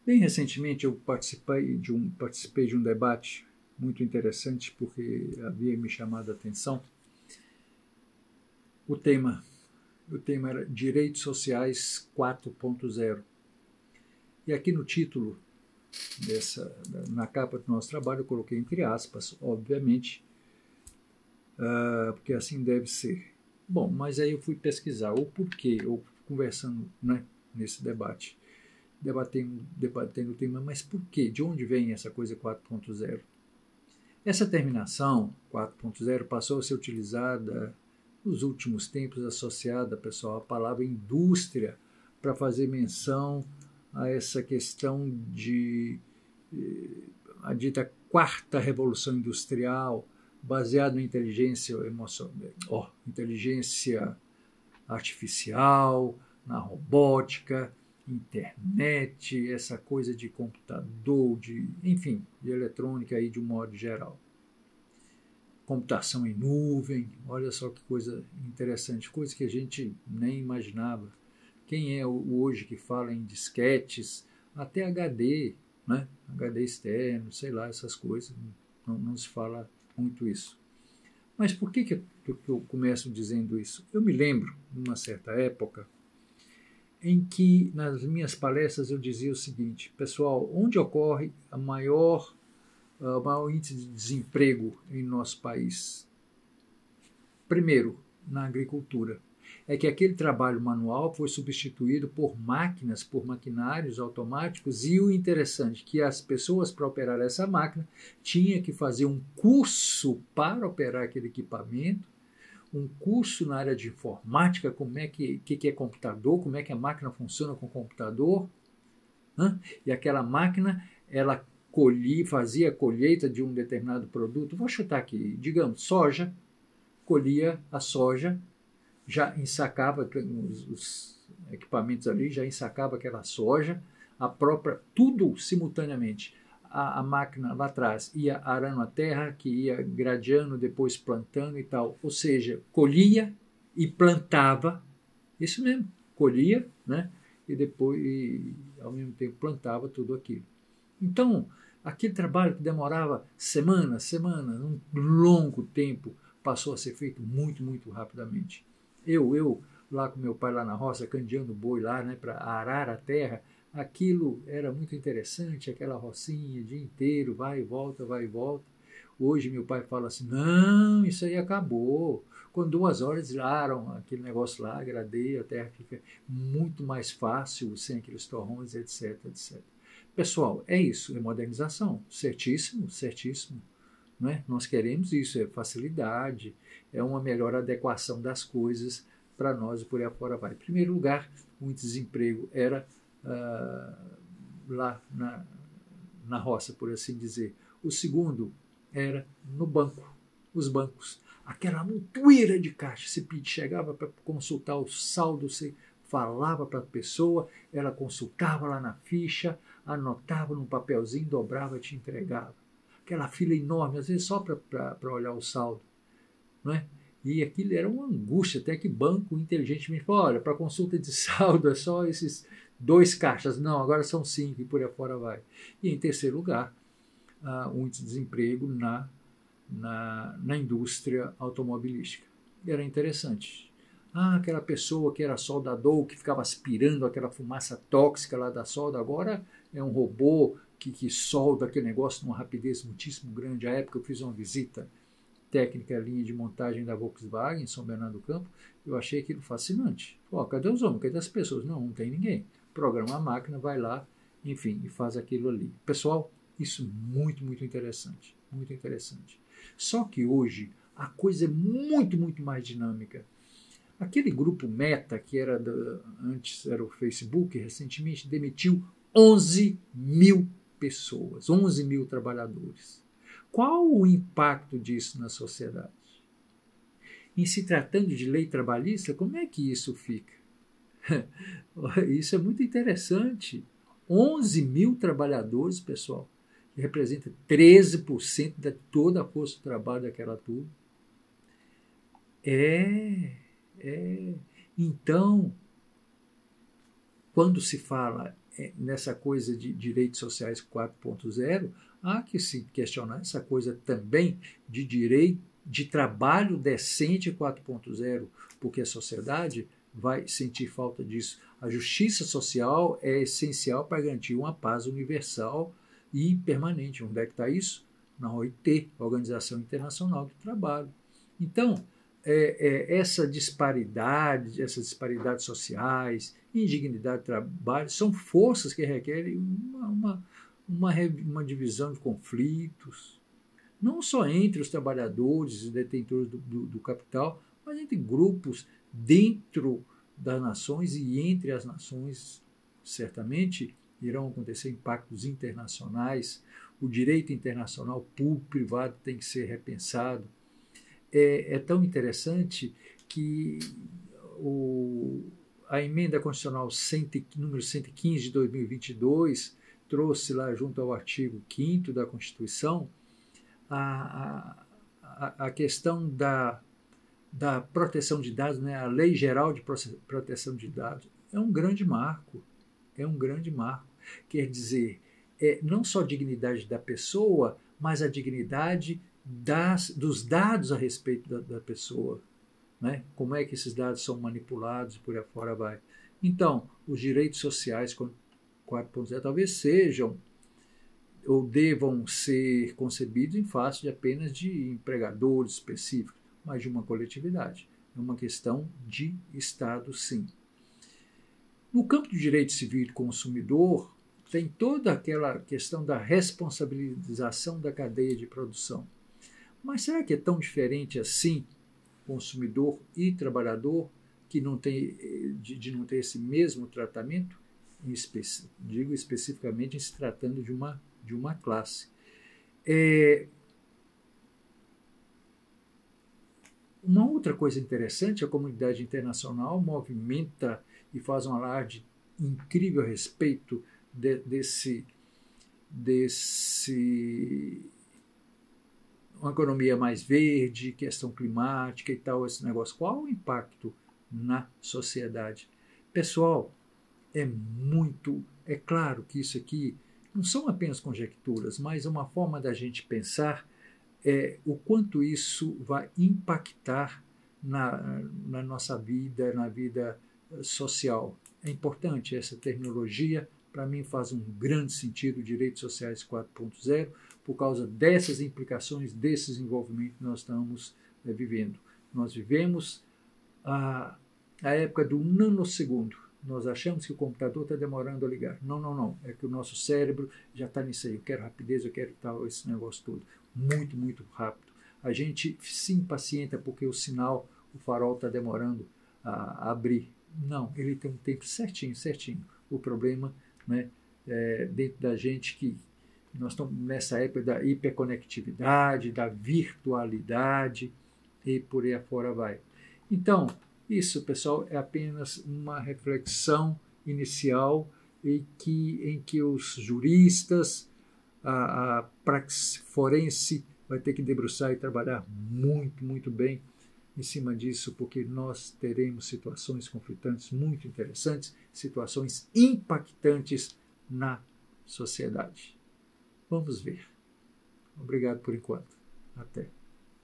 Bem recentemente eu participei de um debate muito interessante, porque havia me chamado a atenção. O tema era Direitos Sociais 4.0. E aqui no título, na capa do nosso trabalho, eu coloquei entre aspas, obviamente, porque assim deve ser. Bom, mas aí eu fui pesquisar o porquê, ou conversando, né, nesse debate, debatendo o tema, mas por quê? De onde vem essa coisa 4.0? Essa terminação 4.0 passou a ser utilizada nos últimos tempos, associada, pessoal, à palavra indústria, para fazer menção a essa questão a dita quarta revolução industrial, baseada na inteligência inteligência artificial, na robótica, internet, essa coisa de computador, enfim, de eletrônica aí de um modo geral. Computação em nuvem, olha só que coisa interessante, coisa que a gente nem imaginava. Quem é hoje que fala em disquetes, até HD, né? HD externo, sei lá, essas coisas, não se fala muito isso. Mas por que eu começo dizendo isso? Eu me lembro, numa certa época, em que nas minhas palestras eu dizia o seguinte: pessoal, onde ocorre o maior índice de desemprego em nosso país? Primeiro, na agricultura. É que aquele trabalho manual foi substituído por máquinas, por maquinários automáticos, e o interessante é que as pessoas, para operar essa máquina, tinham que fazer um curso para operar aquele equipamento, um curso na área de informática, como é que é computador, como é que a máquina funciona com o computador, né? E aquela máquina, ela fazia a colheita de um determinado produto. Vou chutar aqui, digamos, soja, colhia a soja, já ensacava os equipamentos ali, já ensacava aquela soja, tudo simultaneamente. A máquina lá atrás ia arando a terra, que ia gradeando, depois plantando e tal. Ou seja, colhia e plantava, isso mesmo, colhia, né? E depois, ao mesmo tempo, plantava tudo aquilo. Então, aquele trabalho que demorava semanas, um longo tempo, passou a ser feito muito, muito rapidamente. Eu lá com meu pai lá na roça, candeando boi lá, né, para arar a terra, aquilo era muito interessante, aquela rocinha o dia inteiro, vai e volta, vai e volta. Hoje meu pai fala assim, não, isso aí acabou. Com 2 horas aram aquele negócio lá, gradeia, a terra fica muito mais fácil, sem aqueles torrões, etc, etc. Pessoal, é isso, é modernização, certíssimo, certíssimo. Né? Nós queremos isso, é facilidade, é uma melhor adequação das coisas para nós e por aí afora vai. Em primeiro lugar, o desemprego era lá na roça, por assim dizer. O segundo era no banco, os bancos. Aquela montoeira de caixa, você chegava para consultar o saldo, você falava para a pessoa, ela consultava lá na ficha, anotava num papelzinho, dobrava e te entregava. Aquela fila enorme, às vezes só para olhar o saldo. Não é? E aquilo era uma angústia, até que banco inteligentemente falou, olha, para consulta de saldo é só esses 2 caixas. Não, agora são 5 e por aí fora vai. E em terceiro lugar, o índice de desemprego na indústria automobilística. Era interessante. Aquela pessoa que era soldador, que ficava aspirando aquela fumaça tóxica lá da solda, agora é um robô que solda aquele negócio numa rapidez muitíssimo grande. À época eu fiz uma visita técnica à linha de montagem da Volkswagen em São Bernardo do Campo, eu achei aquilo fascinante. Cadê os homens? Cadê as pessoas? Não tem ninguém. Programa a máquina, vai lá, enfim, e faz aquilo ali. Pessoal, isso muito, muito interessante. Muito interessante. Só que hoje a coisa é muito, muito mais dinâmica. Aquele grupo Meta, que antes era o Facebook, recentemente demitiu 11 mil pessoas, 11 mil trabalhadores. Qual o impacto disso na sociedade? Em se tratando de lei trabalhista, como é que isso fica? Isso é muito interessante. 11 mil trabalhadores, pessoal, que representa 13% de toda a força de trabalho daquela turma. Então, quando se fala nessa coisa de direitos sociais 4.0, há que se questionar essa coisa também de direito de trabalho decente 4.0, porque a sociedade vai sentir falta disso. A justiça social é essencial para garantir uma paz universal e permanente. Onde é que está isso? Na OIT, Organização Internacional do Trabalho. Então, essas disparidades sociais, indignidade de trabalho, são forças que requerem uma divisão de conflitos, não só entre os trabalhadores e detentores do capital, mas entre grupos dentro das nações e entre as nações. Certamente irão acontecer impactos internacionais, o direito internacional público-privado tem que ser repensado. É tão interessante que a emenda constitucional número 115 de 2022 trouxe lá junto ao artigo 5º da Constituição a questão da proteção de dados, né? A Lei Geral de Proteção de Dados. É um grande marco, Quer dizer, não só a dignidade da pessoa, mas a dignidade dos dados a respeito da pessoa, né? Como é que esses dados são manipulados e por aí fora vai. Então, os direitos sociais 4.0 talvez sejam ou devam ser concebidos em face apenas de empregadores específicos, mas de uma coletividade. É uma questão de Estado, sim. No campo do direito civil do consumidor, tem toda aquela questão da responsabilização da cadeia de produção. Mas será que é tão diferente assim, consumidor e trabalhador, que não tem, de não ter esse mesmo tratamento? Digo especificamente em se tratando de uma classe. Uma outra coisa interessante, a comunidade internacional movimenta e faz um alarde incrível a respeito desse uma economia mais verde, questão climática e tal, esse negócio. Qual o impacto na sociedade? Pessoal, é claro que isso aqui não são apenas conjecturas, mas é uma forma da gente pensar o quanto isso vai impactar na nossa vida, na vida social. É importante essa terminologia, para mim faz um grande sentido, direitos sociais 4.0, por causa dessas implicações, desse desenvolvimento que nós estamos vivendo. Nós vivemos a época do nanosegundo. Nós achamos que o computador está demorando a ligar. Não. É que o nosso cérebro já está nisso aí. Eu quero rapidez, eu quero tal, esse negócio todo. Muito, muito rápido. A gente se impacienta porque o sinal, o farol está demorando a abrir. Não, ele tem um tempo certinho. O problema, né, dentro da gente que nós estamos nessa época da hiperconectividade, da virtualidade e por aí afora vai. Então, isso, pessoal, é apenas uma reflexão inicial em que os juristas, a praxis forense vai ter que debruçar e trabalhar muito, muito bem em cima disso, porque nós teremos situações conflitantes muito interessantes, situações impactantes na sociedade. Vamos ver. Obrigado por enquanto. Até.